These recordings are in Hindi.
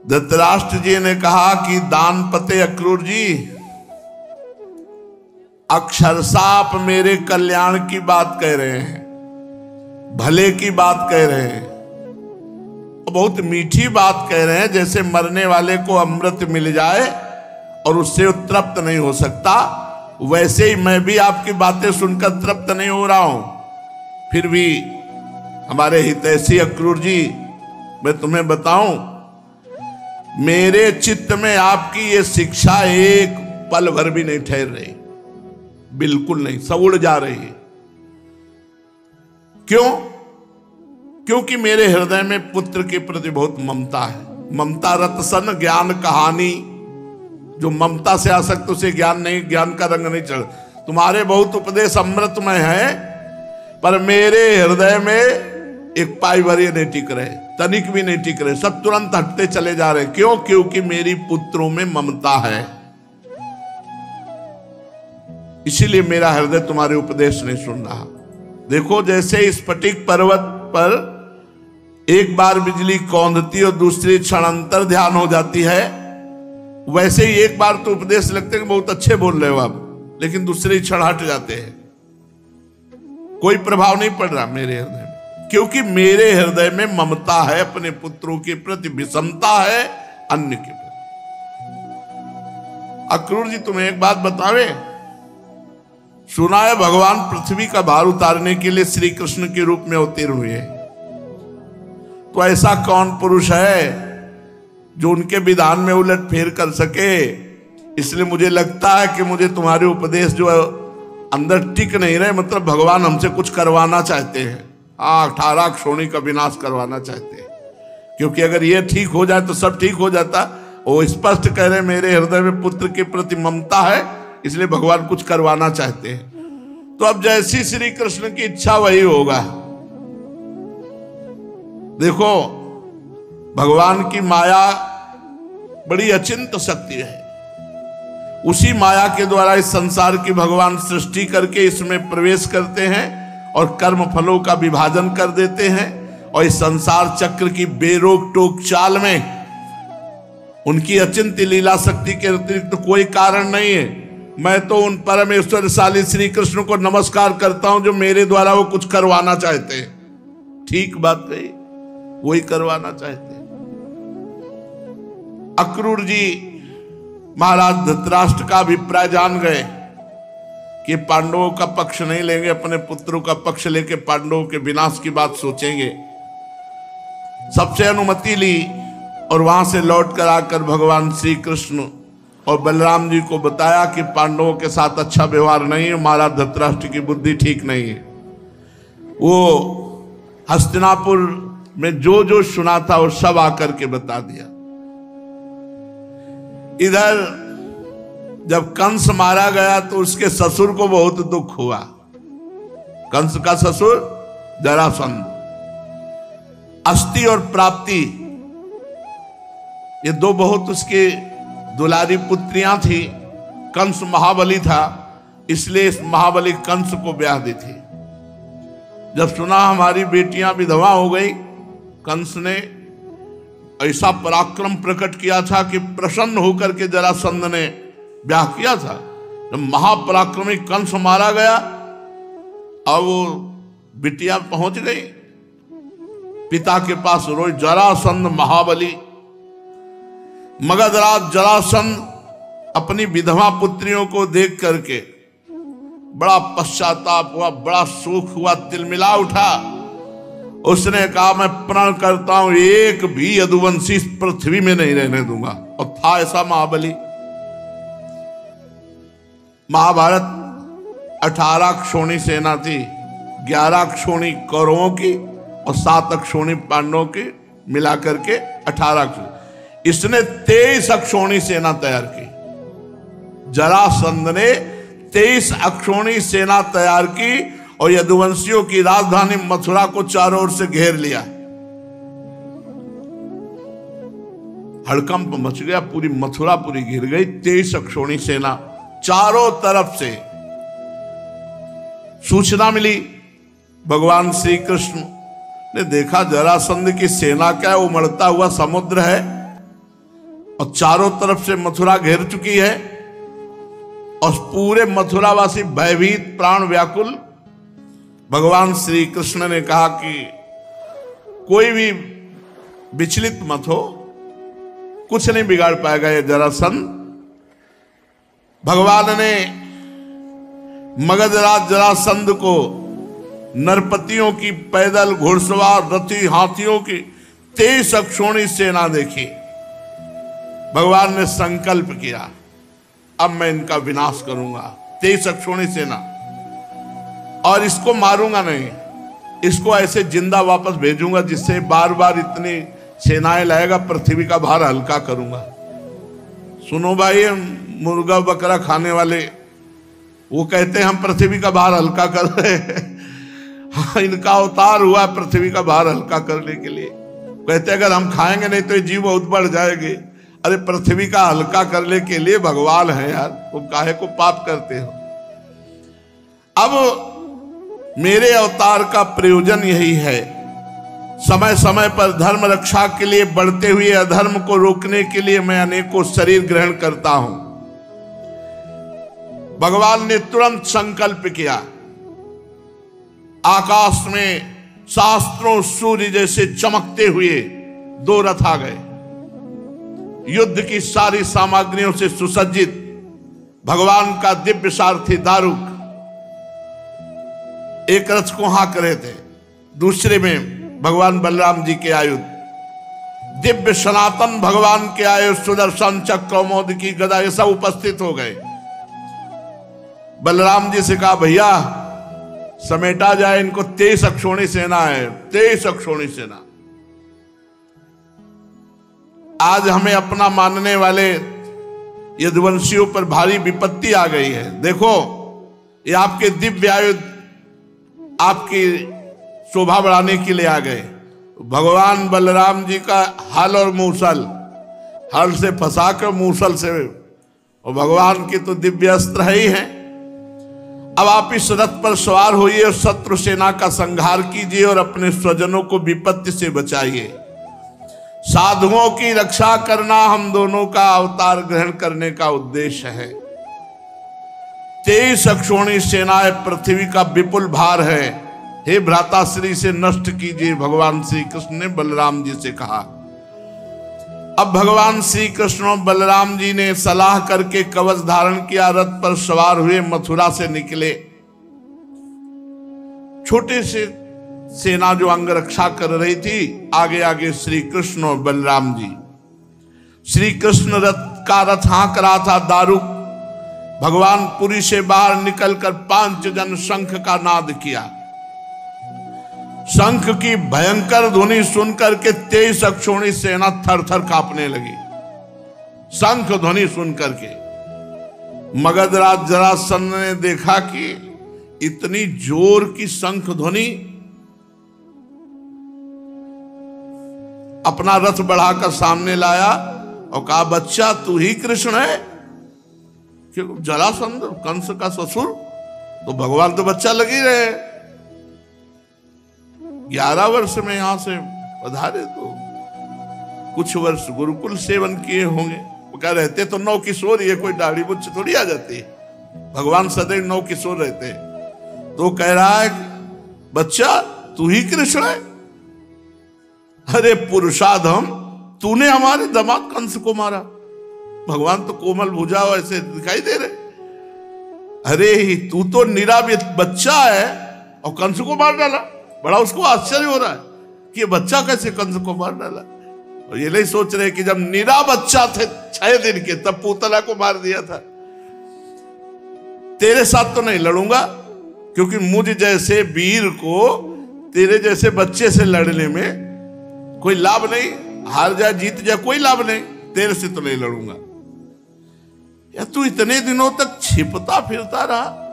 धृतराष्ट्र जी ने कहा कि दानपते अक्रूर जी, अक्षरशः आप मेरे कल्याण की बात कह रहे हैं, भले की बात कह रहे हैं, बहुत मीठी बात कह रहे हैं, जैसे मरने वाले को अमृत मिल जाए और उससे वो तृप्त नहीं हो सकता, वैसे ही मैं भी आपकी बातें सुनकर तृप्त नहीं हो रहा हूं। फिर भी हमारे हितैषी अक्रूर जी, मैं तुम्हें बताऊं, मेरे चित्त में आपकी ये शिक्षा एक पल भर भी नहीं ठहर रही, बिल्कुल नहीं, सब उड़ जा रही है। क्यों? क्योंकि मेरे हृदय में पुत्र के प्रति बहुत ममता है। ममता रतसन ज्ञान कहानी, जो ममता से आसक्त उसे ज्ञान नहीं, ज्ञान का रंग नहीं चढ़। तुम्हारे बहुत उपदेश अमृतमय है, पर मेरे हृदय में एक पाई भर नहीं टिक रहे, तनिक भी नहीं टिक रहे, सब तुरंत हटते चले जा रहे। क्यों? क्योंकि मेरी पुत्रों में ममता है, इसीलिए मेरा हृदय तुम्हारे उपदेश नहीं सुन रहा। देखो, जैसे स्फटिक पर्वत पर एक बार बिजली कौंधती और दूसरी क्षण अंतर ध्यान हो जाती है, वैसे ही एक बार तो उपदेश लगते हैं कि बहुत अच्छे बोल रहे हो आप, लेकिन दूसरे क्षण हट जाते हैं, कोई प्रभाव नहीं पड़ रहा मेरे हृदय में, क्योंकि मेरे हृदय में ममता है, अपने पुत्रों के प्रति विषमता है, अन्य के प्रति। अक्रूर जी, तुम्हें एक बात बतावे, सुना है भगवान पृथ्वी का भार उतारने के लिए श्री कृष्ण के रूप में अवतीर्ण हुए, तो ऐसा कौन पुरुष है जो उनके विधान में उलट फेर कर सके? इसलिए मुझे लगता है कि मुझे तुम्हारे उपदेश जो अंदर टिक नहीं रहे, मतलब भगवान हमसे कुछ करवाना चाहते हैं। 18 क्षोणी का विनाश करवाना चाहते हैं, क्योंकि अगर ये ठीक हो जाए तो सब ठीक हो जाता। वो स्पष्ट कह रहे मेरे हृदय में पुत्र के प्रति ममता है, इसलिए भगवान कुछ करवाना चाहते हैं। तो अब जैसी श्री कृष्ण की इच्छा वही होगा। देखो, भगवान की माया बड़ी अचिंत शक्ति है। उसी माया के द्वारा इस संसार की भगवान सृष्टि करके इसमें प्रवेश करते हैं और कर्म फलों का विभाजन कर देते हैं, और इस संसार चक्र की बेरोक टोक चाल में उनकी अचिंत्य लीला शक्ति के अतिरिक्त तो कोई कारण नहीं है। मैं तो उन परमेश्वरशाली श्री कृष्ण को नमस्कार करता हूं जो मेरे द्वारा वो कुछ करवाना चाहते हैं। ठीक बात कही, वही करवाना चाहते हैं। अक्रूर जी महाराज धृतराष्ट्र का अभिप्राय जान गए कि पांडवों का पक्ष नहीं लेंगे, अपने पुत्रों का पक्ष लेके पांडवों के विनाश की बात सोचेंगे। सबसे अनुमति ली और वहां से लौट कर आकर भगवान श्री कृष्ण और बलराम जी को बताया कि पांडवों के साथ अच्छा व्यवहार नहीं है, महाराज धृतराष्ट्र की बुद्धि ठीक नहीं है। वो हस्तिनापुर में जो जो सुना था वो सब आकर के बता दिया। इधर जब कंस मारा गया तो उसके ससुर को बहुत दुख हुआ। कंस का ससुर जरासंध, अस्थि और प्राप्ति, ये दो बहुत उसके दुलारी पुत्रियां थी। कंस महाबली था, इसलिए इस महाबली कंस को ब्याह दी थी। जब सुना हमारी बेटियां विधवा हो गई, कंस ने ऐसा पराक्रम प्रकट किया था कि प्रसन्न होकर के जरासंध ने ब्याह किया था। जब महापराक्रमी कंस मारा गया, अब वो बिटिया पहुंच गई पिता के पास, रोज जरासंध महाबली। मगधराज जरासंध अपनी विधवा पुत्रियों को देख करके बड़ा पश्चाताप हुआ, बड़ा सुख हुआ, तिलमिला उठा। उसने कहा, मैं प्रण करता हूं एक भी यदुवंशी इस पृथ्वी में नहीं रहने दूंगा। और था ऐसा महाबली। महाभारत 18 क्षोणी सेना थी, 11 क्षोणी कौरवों की और 7 अक्षोणी पांडवों की, मिलाकर के 18। इसने 23 अक्षोणी सेना तैयार की। जरासंध ने 23 अक्षोणी सेना तैयार की और यदुवंशियों की राजधानी मथुरा को चारों ओर से घेर लिया। हड़कंप मच गया, पूरी मथुरा पूरी घिर गई। 23 अक्षोणी सेना, चारों तरफ से सूचना मिली। भगवान श्री कृष्ण ने देखा जरासंध की सेना क्या है, उमड़ता हुआ समुद्र है, और चारों तरफ से मथुरा घेर चुकी है और पूरे मथुरावासी भयभीत, प्राण व्याकुल। भगवान श्री कृष्ण ने कहा कि कोई भी विचलित मत हो, कुछ नहीं बिगाड़ पाएगा ये जरासंध। भगवान ने मगधराज जरासंध को नरपतियों की पैदल, घुड़सवार, रथी, हाथियों की 23 अक्षौणी सेना देखी। भगवान ने संकल्प किया, अब मैं इनका विनाश करूंगा। 23 अक्षौणी सेना, और इसको मारूंगा नहीं, इसको ऐसे जिंदा वापस भेजूंगा जिससे बार बार इतनी सेनाएं लाएगा, पृथ्वी का भार हल्का करूंगा। सुनो भाई, मुर्गा बकरा खाने वाले वो कहते हैं हम पृथ्वी का भार हल्का कर रहे हैं। हाँ, इनका अवतार हुआ पृथ्वी का भार हल्का करने के लिए। कहते अगर हम खाएंगे नहीं तो ये जीव बहुत बढ़ जाएंगे। अरे पृथ्वी का हल्का करने के लिए भगवान है यार, वो काहे को पाप करते हो। अब मेरे अवतार का प्रयोजन यही है, समय समय पर धर्म रक्षा के लिए, बढ़ते हुए अधर्म को रोकने के लिए मैं अनेकों शरीर ग्रहण करता हूं। भगवान ने तुरंत संकल्प किया। आकाश में शास्त्रों सूर्य जैसे चमकते हुए 2 रथ आ गए, युद्ध की सारी सामग्रियों से सुसज्जित। भगवान का दिव्य सारथी दारुक एक रथ को हाँक रहे थे, दूसरे में भगवान बलराम जी के आयुध, दिव्य सनातन भगवान के आयुध, सुदर्शन चक्र, कौमोद की गदा, ये सब उपस्थित हो गए। बलराम जी से कहा भैया समेटा जाए इनको, 23 अक्षौणी सेना है, 23 अक्षौणी सेना। आज हमें अपना मानने वाले यदुवंशियों पर भारी विपत्ति आ गई है। देखो ये आपके दिव्य आयुध आपकी शोभा बढ़ाने के लिए आ गए। भगवान बलराम जी का हल और मूसल, हल से फंसा कर मूसल से, और भगवान की तो दिव्य अस्त्र ही है। अब आप इस रथ पर सवार होइए और शत्रु सेना का संहार कीजिए और अपने स्वजनों को विपत्ति से बचाइए। साधुओं की रक्षा करना हम दोनों का अवतार ग्रहण करने का उद्देश्य है। 23 अक्षौणी सेनाएं पृथ्वी का विपुल भार है, हे भ्राताश्री से नष्ट कीजिए, भगवान श्री कृष्ण ने बलराम जी से कहा। अब भगवान श्री कृष्ण और बलराम जी ने सलाह करके कवच धारण किया, रथ पर सवार हुए, मथुरा से निकले। छोटे से सेना जो अंग रक्षा कर रही थी, आगे आगे श्री कृष्ण और बलराम जी। श्री कृष्ण रथ हाँक रहा था दारुक। भगवान पुरी से बाहर निकलकर 5 जन शंख का नाद किया। शंख की भयंकर ध्वनि सुनकर के 23 अक्षौणी सेना थर थर कांपने लगी। शंख ध्वनि सुनकर के मगधराज जरासंध ने देखा कि इतनी जोर की शंख ध्वनि, अपना रथ बढ़ाकर सामने लाया और कहा बच्चा तू ही कृष्ण है? क्यों जरासंध कंस का ससुर, तो भगवान तो बच्चा लगी रहे। 11 वर्ष में यहां से पधारे तो कुछ वर्ष गुरुकुल सेवन किए होंगे। वो कह रहते तो 9 किशोर, ये कोई दाढ़ी मुझ थोड़ी आ जाती है। भगवान सदैव 9 किशोर रहते हैं। तो कह रहा है बच्चा तू ही कृष्ण है? अरे पुरुषाधम, तूने हमारे दामाद कंस को मारा। भगवान तो कोमल भुजा ऐसे दिखाई दे रहे। अरे तू तो निरावित बच्चा है और कंस को मार डाला। बड़ा उसको आश्चर्य हो रहा है कि ये बच्चा कैसे कंस को मार डाला। और ये नहीं सोच रहे कि जब निरा बच्चा थे 6 दिन के, तब पूतना को मार दिया था। तेरे साथ तो नहीं लड़ूंगा, क्योंकि मुझ जैसे वीर को तेरे जैसे बच्चे से लड़ने में कोई लाभ नहीं। हार जाए जीत जाए कोई लाभ नहीं, तेरे से तो नहीं लड़ूंगा। या तू इतने दिनों तक छिपता फिरता रहा,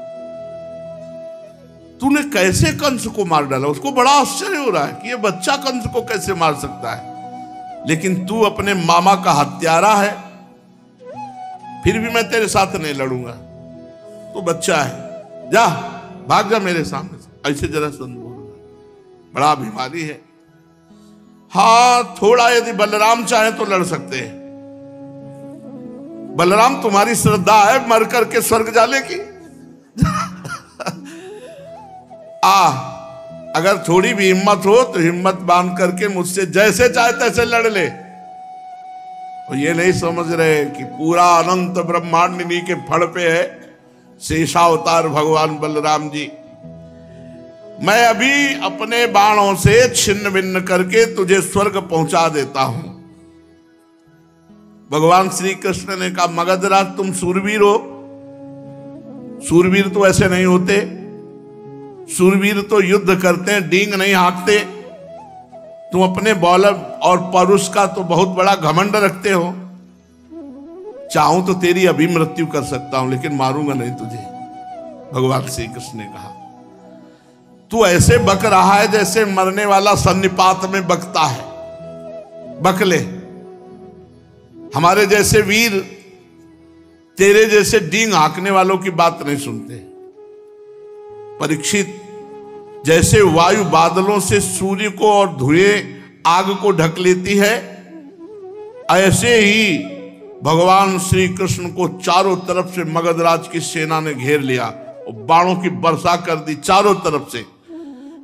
तूने कैसे कंस को मार डाला? उसको बड़ा आश्चर्य हो रहा है कि ये बच्चा कंस को कैसे मार सकता है। लेकिन तू अपने मामा का हत्यारा है, फिर भी मैं तेरे साथ नहीं लड़ूंगा। तू बच्चा है, जा भाग जा मेरे सामने से। ऐसे जरासंध बोल रहा है, बड़ा अभिमानी है। हाँ, थोड़ा यदि बलराम चाहे तो लड़ सकते हैं, बलराम तुम्हारी श्रद्धा है मर करके स्वर्ग जाने की? अगर थोड़ी भी हिम्मत हो तो हिम्मत बांध करके मुझसे जैसे चाहे तैसे लड़ ले। और ये नहीं समझ रहे कि पूरा अनंत ब्रह्मांड इन्हीं के फड़ पे है। शेषावतार भगवान बलराम जी, मैं अभी अपने बाणों से छिन्न भिन्न करके तुझे स्वर्ग पहुंचा देता हूं। भगवान श्री कृष्ण ने कहा, मगधराज तुम सूरवीर हो? सूरवीर तो ऐसे नहीं होते, सूरवीर तो युद्ध करते हैं, डींग नहीं हाँकते। तुम अपने बौल और परुष का तो बहुत बड़ा घमंड रखते हो। चाहूं तो तेरी अभी मृत्यु कर सकता हूं, लेकिन मारूंगा नहीं तुझे। भगवान श्री कृष्ण ने कहा, तू ऐसे बक रहा है जैसे मरने वाला सन्निपात में बकता है। बक ले। हमारे जैसे वीर तेरे जैसे डींग हाँकने वालों की बात नहीं सुनते। परीक्षित, जैसे वायु बादलों से सूर्य को और धुएं आग को ढक लेती है, ऐसे ही भगवान श्री कृष्ण को चारों तरफ से मगधराज की सेना ने घेर लिया और बाणों की वर्षा कर दी चारों तरफ से।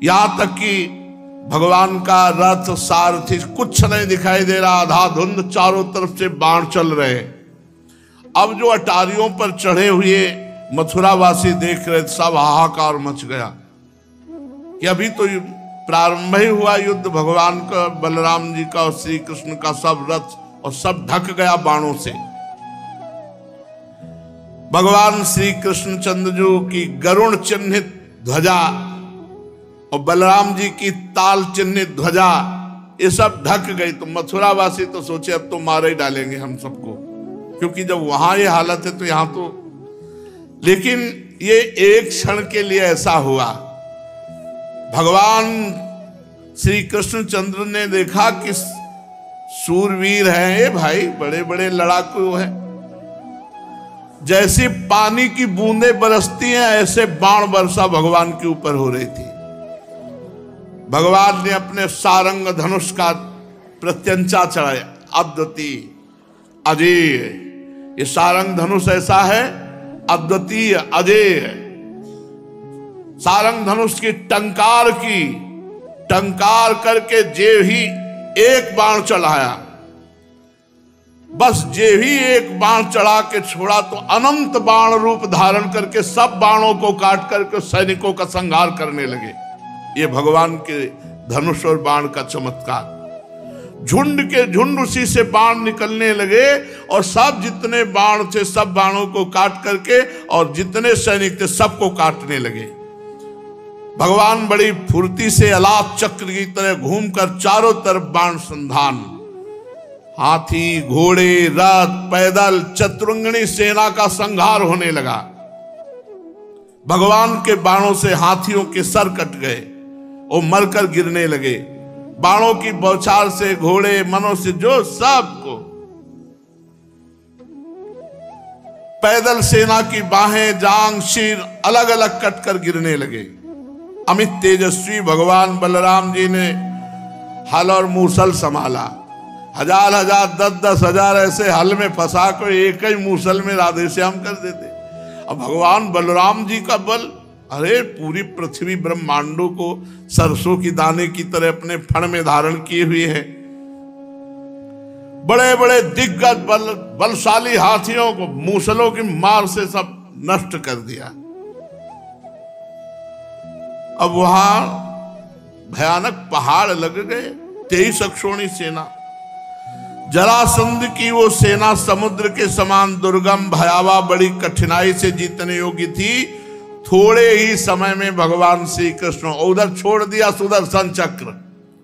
यहां तक कि भगवान का रथ सारथी कुछ नहीं दिखाई दे रहा, आधा धुंध, चारों तरफ से बाण चल रहे। अब जो अटारियों पर चढ़े हुए मथुरावासी देख रहे, सब हाहाकार मच गया कि अभी तो प्रारंभ ही हुआ युद्ध। भगवान का, बलराम जी का और श्री कृष्ण का सब रथ और सब ढक गया बाणों से। भगवान श्री कृष्णचंद्र जी की गरुण चिन्हित ध्वजा और बलराम जी की ताल चिन्हित ध्वजा, ये सब ढक गई। तो मथुरावासी तो सोचे अब तो मार ही डालेंगे हम सबको, क्योंकि जब वहां ये हालत है तो यहां तो। लेकिन ये एक क्षण के लिए ऐसा हुआ। भगवान श्री कृष्णचंद्र ने देखा कि सूरवीर हैं ये भाई, बड़े बड़े लड़ाकू हैं। जैसी पानी की बूंदें बरसती हैं, ऐसे बाण वर्षा भगवान के ऊपर हो रही थी। भगवान ने अपने सारंग धनुष का प्रत्यंचा चढ़ाया, अद्वितीय अजेय। ये सारंग धनुष ऐसा है, अद्वितीय अजेय। सारंग धनुष की टंकार करके जे ही एक बाण चढ़ाया, बस जे ही एक बाण चढ़ा के छोड़ा तो अनंत बाण रूप धारण करके सब बाणों को काट करके सैनिकों का संहार करने लगे। ये भगवान के धनुष और बाण का चमत्कार। झुंड के झुंड उसी से बाण निकलने लगे और सब जितने बाण थे सब बाणों को काट करके और जितने सैनिक थे सबको काटने लगे। भगवान बड़ी फुर्ती से अलाप चक्र की तरह घूमकर चारों तरफ बाण संधान। हाथी, घोड़े, रथ, पैदल, चतुरंगनी सेना का संहार होने लगा। भगवान के बाणों से हाथियों के सर कट गए और मरकर गिरने लगे। बाणों की बौछार से घोड़े, मनुष्य, जो सबको। पैदल सेना की बाहें, जांग, सिर अलग अलग कटकर गिरने लगे। अमित तेजस्वी भगवान बलराम जी ने हल और मूसल संभाला। हजार हजार, 10-10 हजार ऐसे हल में फंसा कर एक ही मूसल में राधेश्याम कर देते। अब भगवान बलराम जी का बल, अरे पूरी पृथ्वी ब्रह्मांडों को सरसों की दाने की तरह अपने फण में धारण किए हुए है। बड़े बड़े दिग्गज बलशाली हाथियों को मूसलों की मार से सब नष्ट कर दिया। अब वहां भयानक पहाड़ लग गए। 23 अक्षोणी सेना, जरासंध की वो सेना समुद्र के समान दुर्गम, भयावह, बड़ी कठिनाई से जीतने योग्य थी। थोड़े ही समय में भगवान श्री कृष्ण उधर छोड़ दिया सुदर्शन चक्र,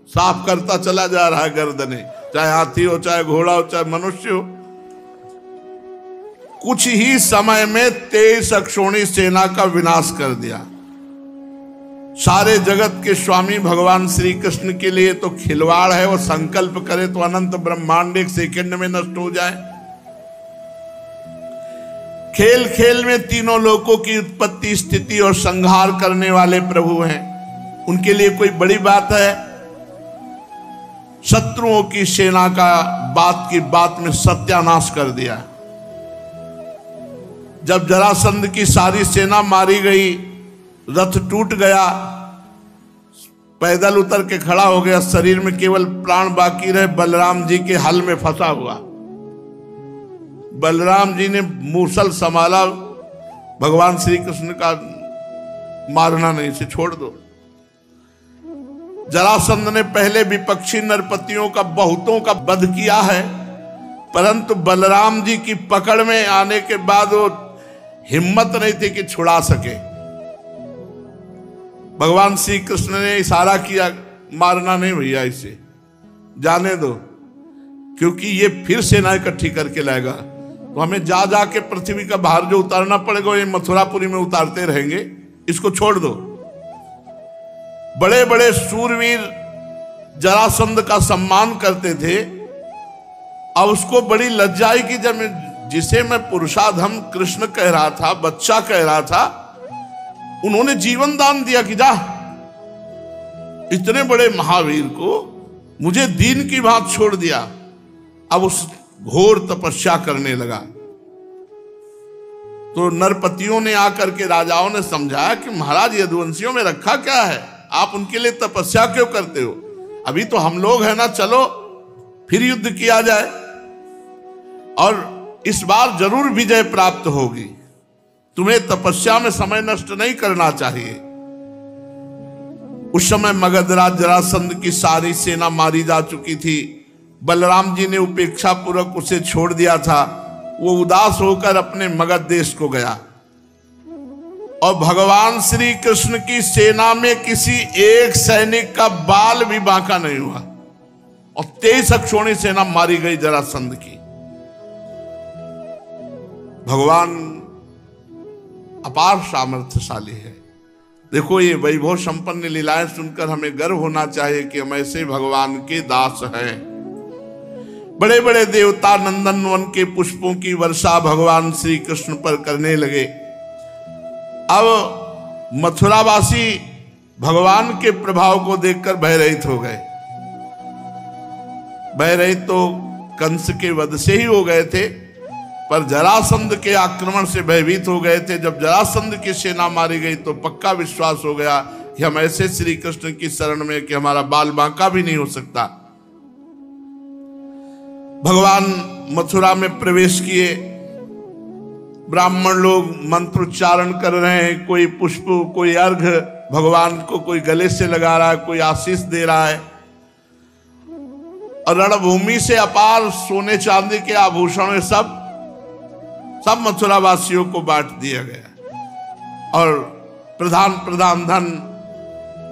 साफ करता चला जा रहा है गर्दने, चाहे हाथी हो, चाहे घोड़ा हो, चाहे मनुष्य हो। कुछ ही समय में 23 अक्षोणी सेना का विनाश कर दिया। सारे जगत के स्वामी भगवान श्री कृष्ण के लिए तो खिलवाड़ है। वो संकल्प करे तो अनंत ब्रह्मांड एक सेकंड में नष्ट हो जाए। खेल खेल में तीनों लोकों की उत्पत्ति, स्थिति और संहार करने वाले प्रभु हैं। उनके लिए कोई बड़ी बात है? शत्रुओं की सेना का बात की बात में सत्यानाश कर दिया। जब जरासंध की सारी सेना मारी गई, रथ टूट गया, पैदल उतर के खड़ा हो गया, शरीर में केवल प्राण बाकी रहे, बलराम जी के हल में फंसा हुआ। बलराम जी ने मूसल संभाला, भगवान श्री कृष्ण का मारना नहीं, इसे छोड़ दो। जरासंध ने पहले विपक्षी नरपतियों का बहुतों का वध किया है, परंतु बलराम जी की पकड़ में आने के बाद वो हिम्मत नहीं थी कि छुड़ा सके। भगवान श्री कृष्ण ने इशारा किया, मारना नहीं भैया, इसे जाने दो, क्योंकि ये फिर सेना इकट्ठी करके लाएगा, तो हमें जा जा के पृथ्वी का भार जो उतारना पड़ेगा ये मथुरापुरी में उतारते रहेंगे, इसको छोड़ दो। बड़े बड़े सूरवीर जरासंध का सम्मान करते थे, अब उसको बड़ी लज्जा आई कि जब जिसे मैं पुरुषाधम कृष्ण कह रहा था, बच्चा कह रहा था, उन्होंने जीवन दान दिया कि जा, इतने बड़े महावीर को मुझे दीन की बात छोड़ दिया। अब उस घोर तपस्या करने लगा। तो नरपतियों ने आकर के राजाओं ने समझाया कि महाराज यदुवंशियों में रखा क्या है, आप उनके लिए तपस्या क्यों करते हो, अभी तो हम लोग हैं ना, चलो फिर युद्ध किया जाए और इस बार जरूर विजय प्राप्त होगी, तुम्हें तपस्या में समय नष्ट नहीं करना चाहिए। उस समय मगधराज जरासंध की सारी सेना मारी जा चुकी थी। बलराम जी ने उपेक्षा पूर्वक उसे छोड़ दिया था। वो उदास होकर अपने मगध देश को गया और भगवान श्री कृष्ण की सेना में किसी एक सैनिक का बाल भी बांका नहीं हुआ और 23 अक्षौणी सेना मारी गई जरासंध की। भगवान अपार सामर्थ्यशाली है। देखो ये वैभव संपन्न लीलाएं सुनकर हमें गर्व होना चाहिए कि हम ऐसे भगवान के दास हैं। बड़े बड़े देवता नंदन वन के पुष्पों की वर्षा भगवान श्री कृष्ण पर करने लगे। अब मथुरावासी भगवान के प्रभाव को देखकर भयरहित हो गए। भयरहित तो कंस के वध से ही हो गए थे, पर जरासंध के आक्रमण से भयभीत हो गए थे। जब जरासंध की सेना मारी गई तो पक्का विश्वास हो गया कि हम ऐसे श्री कृष्ण की शरण में कि हमारा बाल बांका भी नहीं हो सकता। भगवान मथुरा में प्रवेश किए। ब्राह्मण लोग मंत्रोच्चारण कर रहे हैं, कोई पुष्प, कोई अर्घ भगवान को कोई गले से लगा रहा है, कोई आशीष दे रहा है। और रणभूमि से अपार सोने चांदी के आभूषण सब मथुरा वासियों को बांट दिया गया और प्रधान धन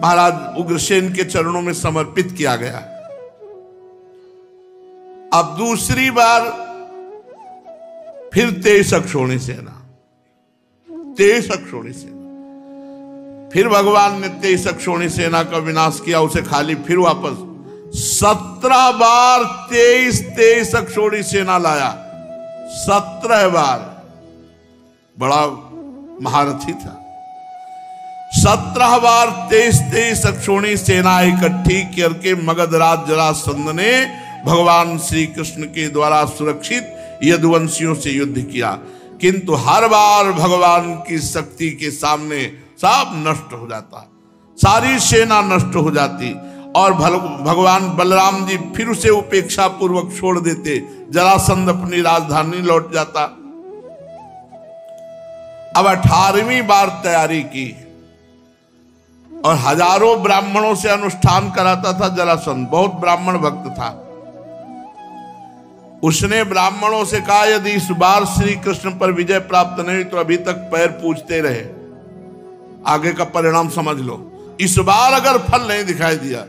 महाराज उग्रसेन के चरणों में समर्पित किया गया। अब दूसरी बार फिर 23 अक्षौणी सेना, 23 अक्षौणी सेना, फिर भगवान ने 23 अक्षौणी सेना का विनाश किया, उसे खाली फिर वापस 17 बार 23 अक्षौणी सेना लाया। 17 बार, बड़ा महारथी था। 17 बार 23 अक्षौणी सेना इकट्ठी करके मगधराज जरासंध ने भगवान श्री कृष्ण के द्वारा सुरक्षित यदुवंशियों से युद्ध किया, किंतु हर बार भगवान की शक्ति के सामने सब नष्ट हो जाता, सारी सेना नष्ट हो जाती और भगवान बलराम जी फिर उसे उपेक्षा पूर्वक छोड़ देते। जरासंध अपनी राजधानी लौट जाता। अब 18वीं बार तैयारी की और हजारों ब्राह्मणों से अनुष्ठान कराता था जरासंध। बहुत ब्राह्मण भक्त था। उसने ब्राह्मणों से कहा, यदि इस बार श्री कृष्ण पर विजय प्राप्त नहीं तो अभी तक पैर पूजते रहे, आगे का परिणाम समझ लो। इस बार अगर फल नहीं दिखाई दिया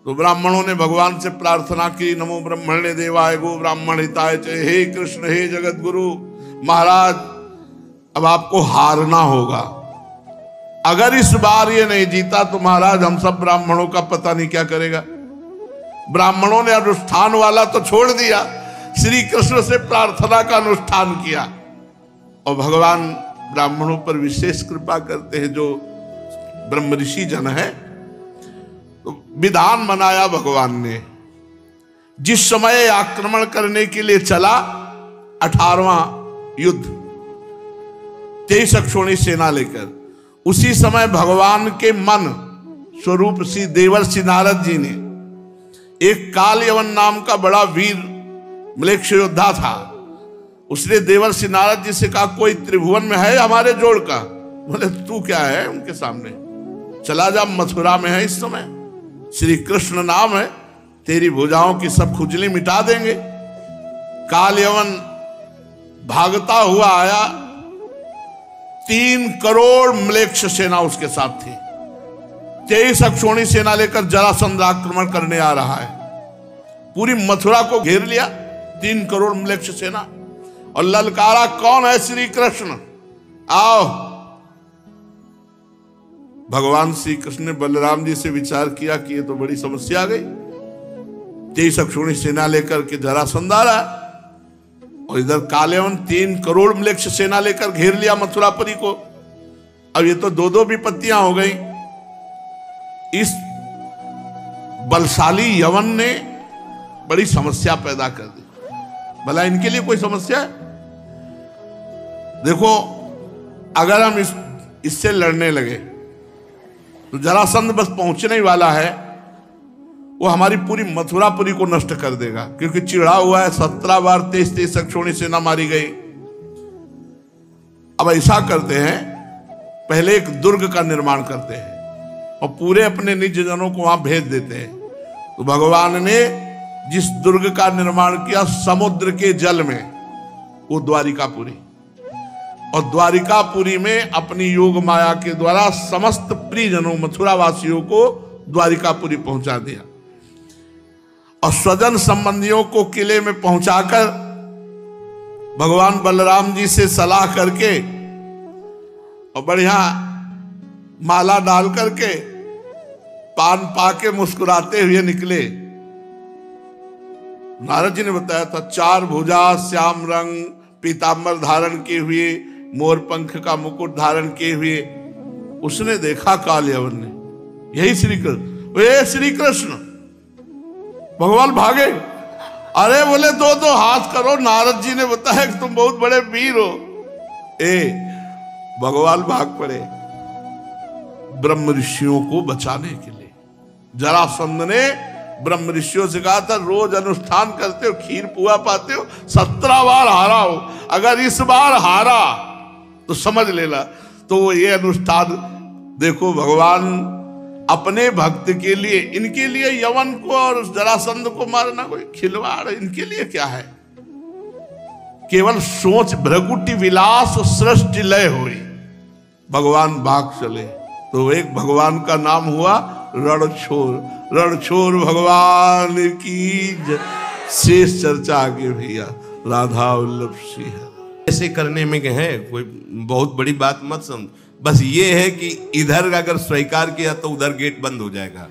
तो ब्राह्मणों ने भगवान से प्रार्थना की, नमो ब्रह्मणे देवाय गो ब्राह्मण हिताय च, हे कृष्ण हे जगत गुरु महाराज अब आपको हारना होगा। अगर इस बार ये नहीं जीता तो महाराज हम सब ब्राह्मणों का पता नहीं क्या करेगा। ब्राह्मणों ने अनुष्ठान वाला तो छोड़ दिया, श्री कृष्ण से प्रार्थना का अनुष्ठान किया और भगवान ब्राह्मणों पर विशेष कृपा करते हैं। जो ब्रह्म ऋषि जन है, तो विधान बनाया भगवान ने। जिस समय आक्रमण करने के लिए चला 18वां युद्ध, 23 अक्षोणी सेना लेकर। उसी समय भगवान के मन स्वरूप श्री देवर्षि नारद जी ने एक काल यवन नाम का बड़ा वीर म्लेच्छ योद्धा था, उसने देवर्षि नारद जी से कहा कोई त्रिभुवन में है हमारे जोड़ का? बोले तू क्या है उनके सामने, चला जा, मथुरा में है इस समय, श्री कृष्ण नाम है, तेरी भुजाओं की सब खुजली मिटा देंगे। काल यवन भागता हुआ आया, 3 करोड़ म्लेच्छ सेना उसके साथ थी। 23 अक्षोणी सेना लेकर जरासंध आक्रमण करने आ रहा है, पूरी मथुरा को घेर लिया 3 करोड़ म्लेच्छ सेना, और ललकारा कौन है? श्री कृष्ण, आओ। भगवान श्री कृष्ण ने बलराम जी से विचार किया कि ये तो बड़ी समस्या आ गई, 23 अक्षोणी सेना लेकर के जरासंध आ रहा है, और इधर कालयवन 3 करोड़ म्लेच्छ सेना लेकर घेर लिया मथुरापुरी को। अब ये तो 2-2 विपत्तियां हो गई। इस बलशाली यवन ने बड़ी समस्या पैदा कर दी। भला इनके लिए कोई समस्या है? देखो, अगर हम इससे लड़ने लगे तो जरासंध बस पहुंचने ही वाला है, वो हमारी पूरी मथुरापुरी को नष्ट कर देगा, क्योंकि चिढ़ा हुआ है। 17 बार 23 अक्षोणी सेना मारी गई। अब ऐसा करते हैं, पहले एक दुर्ग का निर्माण करते हैं और पूरे अपने निज जनों को वहां भेज देते हैं। तो भगवान ने जिस दुर्ग का निर्माण किया समुद्र के जल में, वो द्वारिकापुरी, और द्वारिकापुरी में अपनी योग माया के द्वारा समस्त प्रियजनों मथुरा वासियों को द्वारिकापुरी पहुंचा दिया, और स्वजन संबंधियों को किले में पहुंचाकर भगवान बलराम जी से सलाह करके और बढ़िया माला डाल करके पान पाके मुस्कुराते हुए निकले। नारद जी ने बताया था 4 भुजा, श्याम रंग पीतांबर धारण किए हुए, मोर पंख का मुकुट धारण किए हुए। उसने देखा काल यवन ने, यही श्री कृष्ण, वे श्री कृष्ण। भगवान भागे, अरे बोले 2-2 हाथ करो, नारद जी ने बताया कि तुम बहुत बड़े वीर हो। भगवान भाग पड़े ब्रह्म ऋषियों को बचाने के लिए। जरासंध ने ब्रह्म ऋषियों से कहा था रोज अनुष्ठान करते हो, खीर पुआ पाते हो, 17 बार हारा हो, अगर इस बार हारा तो समझ लेना। तो ये अनुष्ठान देखो, भगवान अपने भक्त के लिए, इनके लिए यवन को और जरासंध को मारना कोई खिलवाड़, इनके लिए क्या है? केवल सोच भ्रगुटी विलास सृष्टि लय हुई, भगवान भाग चले। तो एक भगवान का नाम हुआ रणछोर। रणछोर भगवान की शेष चर्चा आगे भैया। राधा वल्लभ सिंह ऐसे करने में है कोई बहुत बड़ी बात मत समझ, बस ये है कि इधर अगर स्वीकार किया तो उधर गेट बंद हो जाएगा,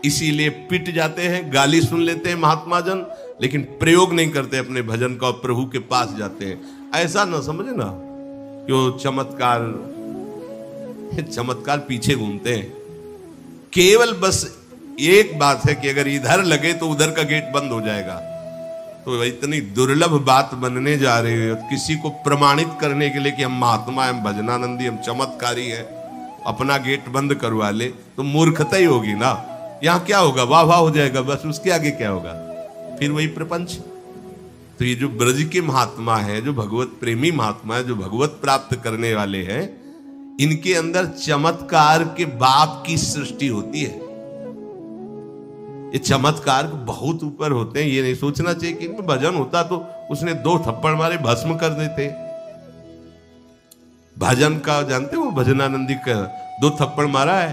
इसीलिए पिट जाते हैं, गाली सुन लेते हैं महात्मा जन, लेकिन प्रयोग नहीं करते अपने भजन का, और प्रभु के पास जाते हैं। ऐसा ना समझे ना कि वो चमत्कार पीछे घूमते हैं। केवल बस एक बात है कि अगर इधर लगे तो उधर का गेट बंद हो जाएगा। तो इतनी दुर्लभ बात बनने जा रही है, किसी को प्रमाणित करने के लिए कि हम महात्मा, हम भजनानंदी, हम चमत्कारी हैं, अपना गेट बंद करवा ले तो मूर्खता ही होगी ना। यहाँ क्या होगा? वाह वाह हो जाएगा, बस उसके आगे क्या होगा? फिर वही प्रपंच। तो ये जो ब्रज के महात्मा है, जो भगवत प्रेमी महात्मा है, जो भगवत प्राप्त करने वाले हैं, इनके अंदर चमत्कार के बाप की सृष्टि होती है। ये चमत्कार बहुत ऊपर होते हैं। ये नहीं सोचना चाहिए कि इनमें भजन होता तो उसने 2 थप्पड़ मारे भस्म कर देते। भजन का जानते हो, भजनानंदी का 2 थप्पड़ मारा है,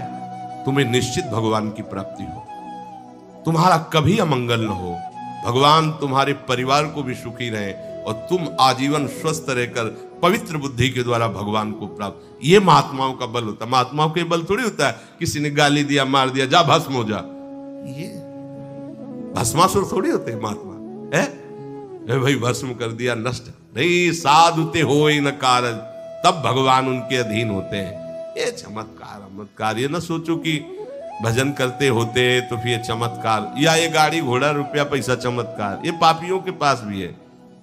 तुम्हें निश्चित भगवान की प्राप्ति हो, तुम्हारा कभी अमंगल न हो, भगवान तुम्हारे परिवार को भी सुखी रहे और तुम आजीवन स्वस्थ रहकर पवित्र बुद्धि के द्वारा भगवान को प्राप्त। ये महात्माओं का बल होता है। महात्माओं के बल थोड़ी होता है किसी ने गाली दिया, मार दिया, जा भस्म हो जा। ये भस्मासुर थोड़ी होते महात्मा है भाई, भस्म कर दिया, नष्ट नहीं। साधुते हो न कारज, तब भगवान उनके अधीन होते हैं। ये चमत्कार, ये ना सोचो कि भजन करते होते तो फिर चमत्कार, या ये गाड़ी घोड़ा रुपया पैसा चमत्कार, ये पापियों के पास भी है।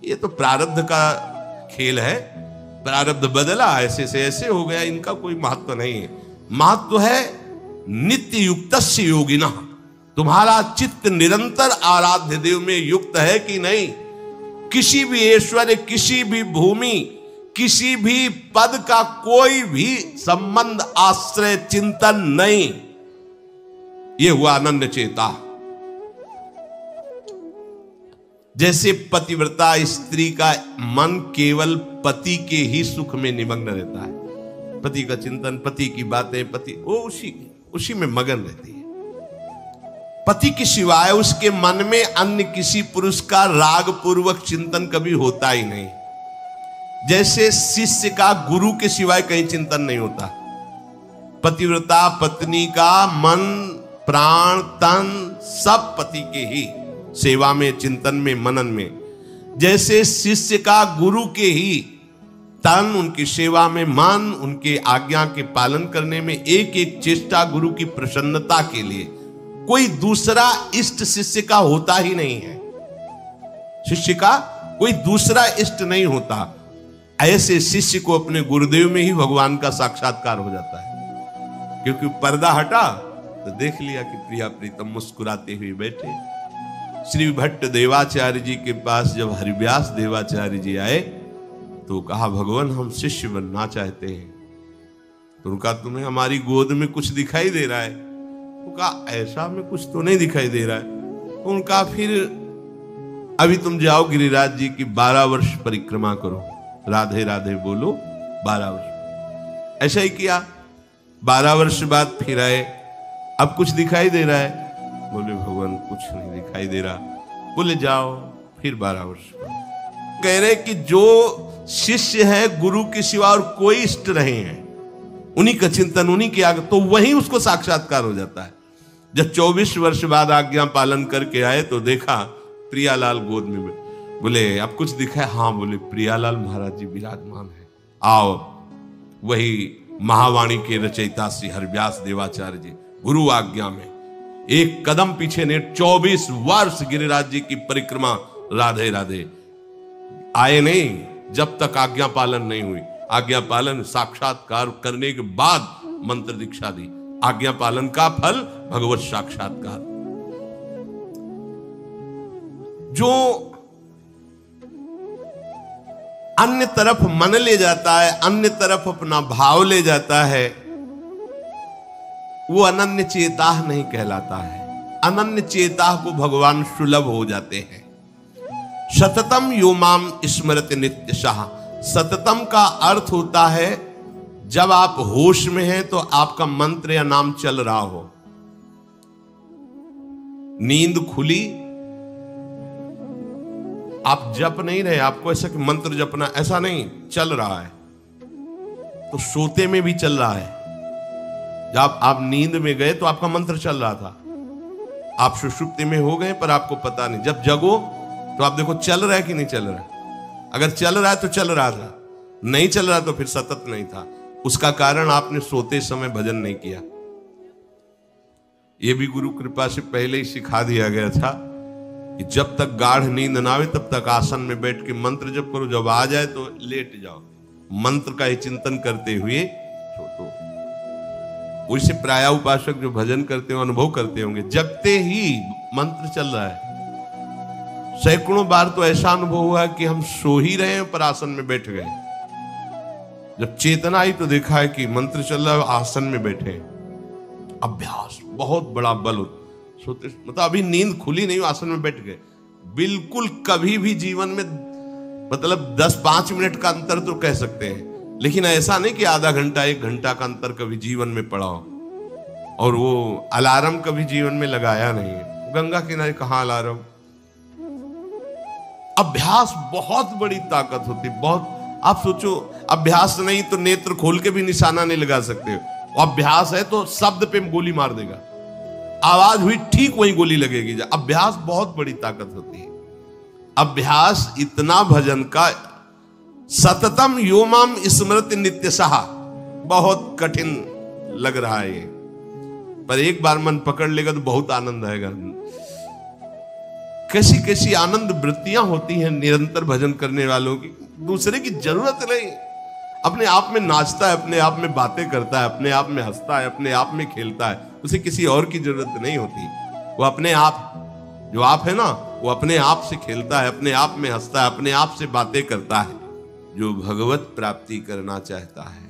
ये तो प्रारब्ध का खेल है। प्रारब्ध बदला, ऐसे से ऐसे हो गया, इनका कोई महत्व नहीं है। महत्व है नित्य युक्तस्य योगिनः, तुम्हारा चित्त निरंतर आराध्य देव में युक्त है कि नहीं। किसी भी ऐश्वर्य, किसी भी भूमि, किसी भी पद का कोई भी संबंध, आश्रय, चिंतन नहीं। ये हुआ अनन्य चेता। जैसे पतिव्रता स्त्री का मन केवल पति के ही सुख में निमग्न रहता है, पति का चिंतन, पति की बातें, पति वो उसी में मगन रहती है। पति के सिवाय उसके मन में अन्य किसी पुरुष का राग पूर्वक चिंतन कभी होता ही नहीं। जैसे शिष्य का गुरु के सिवाय कहीं चिंतन नहीं होता। पतिव्रता पत्नी का मन, प्राण, तन सब पति के ही सेवा में, चिंतन में, मनन में। जैसे शिष्य का गुरु के ही तन, उनकी सेवा में मन, उनके आज्ञा के पालन करने में एक एक चेष्टा गुरु की प्रसन्नता के लिए, कोई दूसरा इष्ट शिष्य का होता ही नहीं है। शिष्य का कोई दूसरा इष्ट नहीं होता। ऐसे शिष्य को अपने गुरुदेव में ही भगवान का साक्षात्कार हो जाता है, क्योंकि पर्दा हटा तो देख लिया कि प्रिया प्रीतम मुस्कुराते हुए बैठे। श्री भट्ट देवाचार्य जी के पास जब हरिव्यास देवाचार्य जी आए तो कहा, भगवान हम शिष्य बनना चाहते हैं। तो उनका, तुम्हें हमारी गोद में कुछ दिखाई दे रहा है? तो कहा, ऐसा में कुछ तो नहीं दिखाई दे रहा है। तो उनका, फिर अभी तुम जाओ गिरिराज जी की 12 वर्ष परिक्रमा करो, राधे राधे बोलो 12 वर्ष। ऐसा ही किया। 12 वर्ष बाद फिर आए, अब कुछ दिखाई दे रहा है? बोले भगवान कुछ नहीं दिखाई दे रहा। बोले जाओ फिर 12 वर्ष। कह रहे कि जो शिष्य है गुरु के सिवा और कोई इष्ट नहीं है, उन्हीं का चिंतन, उन्हीं के आगे, तो वही उसको साक्षात्कार हो जाता है। जब 24 वर्ष बाद आज्ञा पालन करके आए तो देखा प्रियालाल गोद में। बोले अब कुछ दिखा है? हाँ। बोले प्रियालाल महाराज जी विराजमान है, आओ। वही महावाणी के रचयिता श्री हरिव्यास देवाचार्य जी गुरु आज्ञा में एक कदम पीछे ने 24 वर्ष गिरिराज जी की परिक्रमा, राधे राधे। आए नहीं जब तक आज्ञा पालन नहीं हुई। आज्ञा पालन साक्षात्कार करने के बाद मंत्र दीक्षा दी। आज्ञा पालन का फल भगवत साक्षात्कार। जो अन्य तरफ मन ले जाता है, अन्य तरफ अपना भाव ले जाता है, वो अनन्य चेता नहीं कहलाता है। अनन्य चेता को भगवान सुलभ हो जाते हैं। सततम यो माम स्मरति नित्यशः। सततम का अर्थ होता है जब आप होश में हैं तो आपका मंत्र या नाम चल रहा हो। नींद खुली, आप जप नहीं रहे, आपको ऐसा कि मंत्र जपना, ऐसा नहीं, चल रहा है। तो सोते में भी चल रहा है। जब आप नींद में गए तो आपका मंत्र चल रहा था, आप सुषुप्ति में हो गए पर आपको पता नहीं। जब जगो तो आप देखो चल रहा है कि नहीं चल रहा है। अगर चल रहा है तो चल रहा था, नहीं चल रहा तो फिर सतत नहीं था। उसका कारण आपने सोते समय भजन नहीं किया। यह भी गुरु कृपा से पहले ही सिखा दिया गया था कि जब तक गाढ़ नींद ना आवे तब तक आसन में बैठ के मंत्र जप करो, जब आ जाए तो लेट जाओ, मंत्र का ही चिंतन करते हुए सो। वैसे प्राय उपासक जो भजन करते हो अनुभव करते होंगे, जबते ही मंत्र चल रहा है। सैकड़ों बार तो ऐसा अनुभव हुआ कि हम सो ही रहे हैं पर आसन में बैठ गए। जब चेतना आई तो देखा है कि मंत्र चल रहा है, आसन में बैठे। अभ्यास बहुत बड़ा बल होता। सोते मतलब अभी नींद खुली नहीं, आसन में बैठ गए। बिल्कुल कभी भी जीवन में मतलब 10-5 मिनट का अंतर तो कह सकते हैं, लेकिन ऐसा नहीं कि आधा घंटा 1 घंटा का अंतर कभी जीवन में पड़ा हो। और वो अलार्म कभी जीवन में लगाया नहीं है। गंगा किनारे कहाँ अलार्म। अभ्यास बहुत बड़ी ताकत होती, बहुत। आप सोचो, अभ्यास नहीं तो नेत्र खोल के भी निशाना नहीं लगा सकते। अभ्यास है तो शब्द पे गोली मार देगा, आवाज हुई ठीक वही गोली लगेगी। अभ्यास बहुत बड़ी ताकत होती है। अभ्यास इतना भजन का, सततम योमाम स्मृति नित्यशः, बहुत कठिन लग रहा है ये, पर एक बार मन पकड़ लेगा तो बहुत आनंद आएगा। कैसी कैसी आनंद वृत्तियां होती हैं निरंतर भजन करने वालों की। दूसरे की जरूरत नहीं, अपने आप में नाचता है, अपने आप में बातें करता है, अपने आप में हंसता है, अपने आप में खेलता है, उसे किसी और की जरूरत नहीं होती। वो अपने आप, जो आप है ना, वो अपने आप से खेलता है, अपने आप में हंसता है, अपने आप से बातें करता है। जो भगवत प्राप्ति करना चाहता है,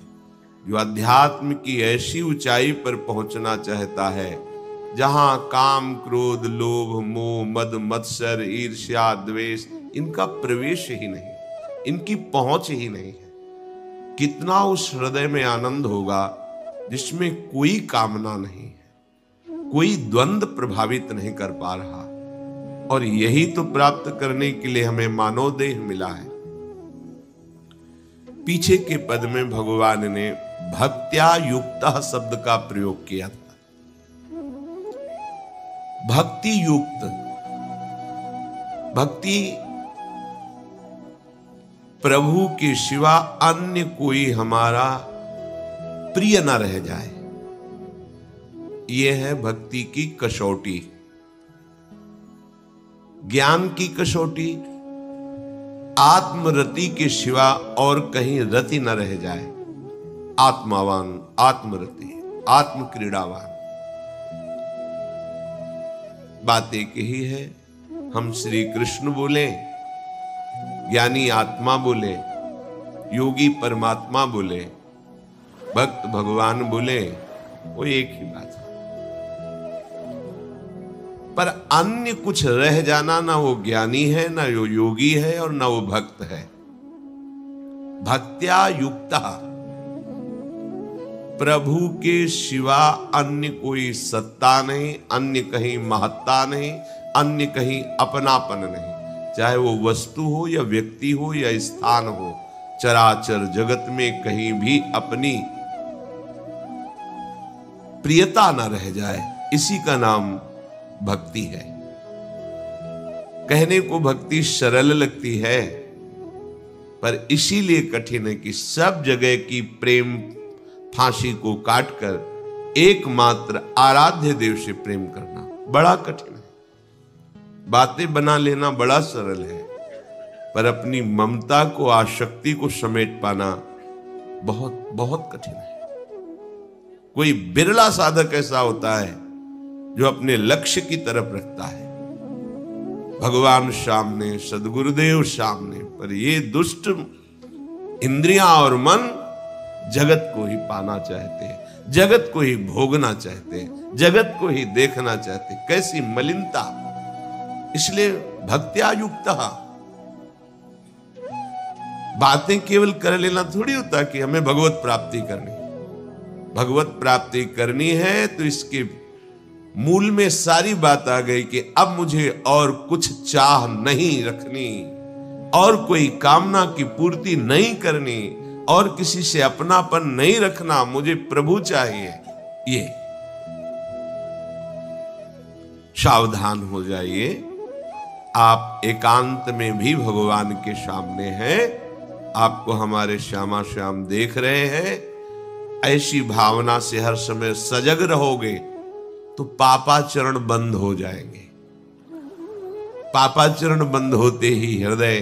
जो अध्यात्म की ऐसी ऊंचाई पर पहुंचना चाहता है जहां काम, क्रोध, लोभ, मोह, मद, मत्सर, ईर्ष्या, द्वेष इनका प्रवेश ही नहीं, इनकी पहुंच ही नहीं है, कितना उस हृदय में आनंद होगा जिसमें कोई कामना नहीं है, कोई द्वंद्व प्रभावित नहीं कर पा रहा। और यही तो प्राप्त करने के लिए हमें मानव देह मिला है। पीछे के पद में भगवान ने भक्त्या युक्तः शब्द का प्रयोग किया था। भक्ति युक्त, भक्ति प्रभु के सिवा अन्य कोई हमारा प्रिय न रह जाए, यह है भक्ति की कसौटी। ज्ञान की कसौटी, आत्मरति के सिवा और कहीं रति न रह जाए। आत्मावान, आत्मरति, आत्म क्रीड़ावान। बात एक ही है, हम श्री कृष्ण बोले, ज्ञानी आत्मा बोले, योगी परमात्मा बोले, भक्त भगवान बोले, वो एक ही बात है। पर अन्य कुछ रह जाना, ना वो ज्ञानी है, ना वो योगी है, और ना वो भक्त है। भक्त्या युक्तः, प्रभु के सिवा अन्य कोई सत्ता नहीं, अन्य कहीं महत्ता नहीं, अन्य कहीं अपनापन नहीं, चाहे वो वस्तु हो या व्यक्ति हो या स्थान हो, चराचर जगत में कहीं भी अपनी प्रियता न रह जाए, इसी का नाम भक्ति है। कहने को भक्ति सरल लगती है, पर इसीलिए कठिन है कि सब जगह की प्रेम फांसी को काटकर एकमात्र आराध्य देव से प्रेम करना बड़ा कठिन है। बातें बना लेना बड़ा सरल है, पर अपनी ममता को, आसक्ति को समेट पाना बहुत बहुत कठिन है। कोई बिरला साधक ऐसा होता है जो अपने लक्ष्य की तरफ रखता है, भगवान सामने, सदगुरुदेव सामने, पर ये दुष्ट इंद्रियां और मन जगत को ही पाना चाहते हैं, जगत को ही भोगना चाहते हैं, जगत को ही देखना चाहते हैं। कैसी मलिनता! इसलिए भक्त्या युक्तः, बातें केवल कर लेना थोड़ी होता कि हमें भगवत प्राप्ति करनी। भगवत प्राप्ति करनी है तो इसके मूल में सारी बात आ गई कि अब मुझे और कुछ चाह नहीं रखनी, और कोई कामना की पूर्ति नहीं करनी, और किसी से अपनापन नहीं रखना, मुझे प्रभु चाहिए। ये सावधान हो जाइए, आप एकांत में भी भगवान के सामने हैं, आपको हमारे श्यामा श्याम देख रहे हैं। ऐसी भावना से हर समय सजग रहोगे तो पापाचरण बंद हो जाएंगे। पापाचरण बंद होते ही हृदय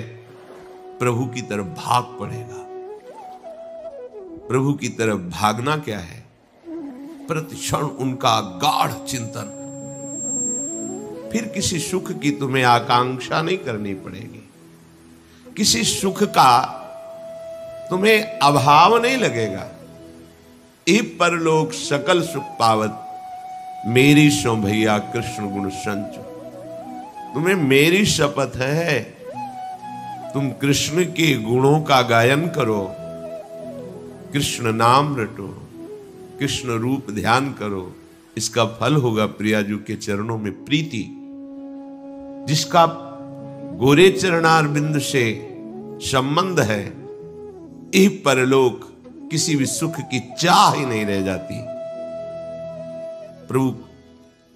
प्रभु की तरफ भाग पड़ेगा। प्रभु की तरफ भागना क्या है? प्रतिक्षण उनका गाढ़ चिंतन। फिर किसी सुख की तुम्हें आकांक्षा नहीं करनी पड़ेगी, किसी सुख का तुम्हें अभाव नहीं लगेगा। ई परलोक सकल सुख पावत, मेरी सो भैया कृष्ण गुण संचो। तुम्हें मेरी शपथ है, तुम कृष्ण के गुणों का गायन करो, कृष्ण नाम रटो, कृष्ण रूप ध्यान करो। इसका फल होगा प्रियाजू के चरणों में प्रीति। जिसका गोरे चरणारविंद से संबंध है, यह परलोक किसी भी सुख की चाह ही नहीं रह जाती। प्रभु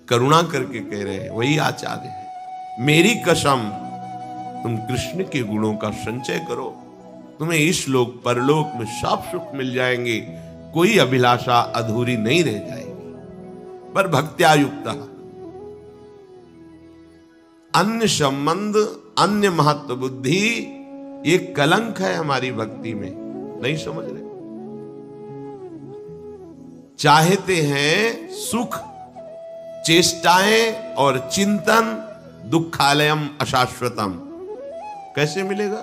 करुणा करके कह रहे हैं, वही आचार्य है, मेरी कसम तुम कृष्ण के गुणों का संचय करो, तुम्हें इस लोक परलोक में सब सुख मिल जाएंगे, कोई अभिलाषा अधूरी नहीं रह जाएगी। पर भक्त्या युक्तः, अन्य संबंध, अन्य महत्व बुद्धि, ये कलंक है हमारी भक्ति में, नहीं समझ रहे। चाहते हैं सुख, चेष्टाएं और चिंतन, दुखालयम अशाश्वतम। कैसे मिलेगा?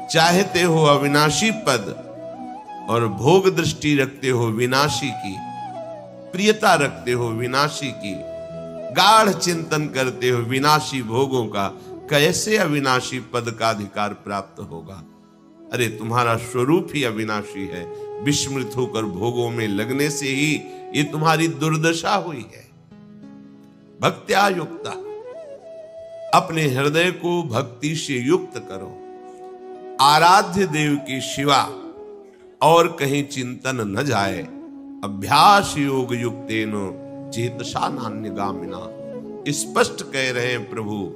चाहते हो अविनाशी पद और भोग दृष्टि रखते हो विनाशी की, प्रियता रखते हो विनाशी की, गाढ़ चिंतन करते हो विनाशी भोगों का, कैसे अविनाशी पद का अधिकार प्राप्त होगा? अरे तुम्हारा स्वरूप ही अविनाशी है। विस्मृत होकर भोगों में लगने से ही ये तुम्हारी दुर्दशा हुई है। भक्त्या युक्ता, अपने हृदय को भक्ति से युक्त करो। आराध्य देव की शिवा और कहीं चिंतन न जाए। अभ्यास योग युक्तेनो चेतसा नान्यगामिना। स्पष्ट कह रहे हैं प्रभु,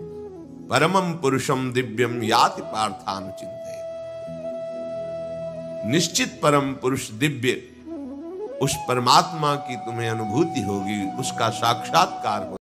परमम पुरुषम दिव्यम याति पार्थानुचिंते। निश्चित परम पुरुष दिव्य, उस परमात्मा की तुम्हें अनुभूति होगी, उसका साक्षात्कार होगा।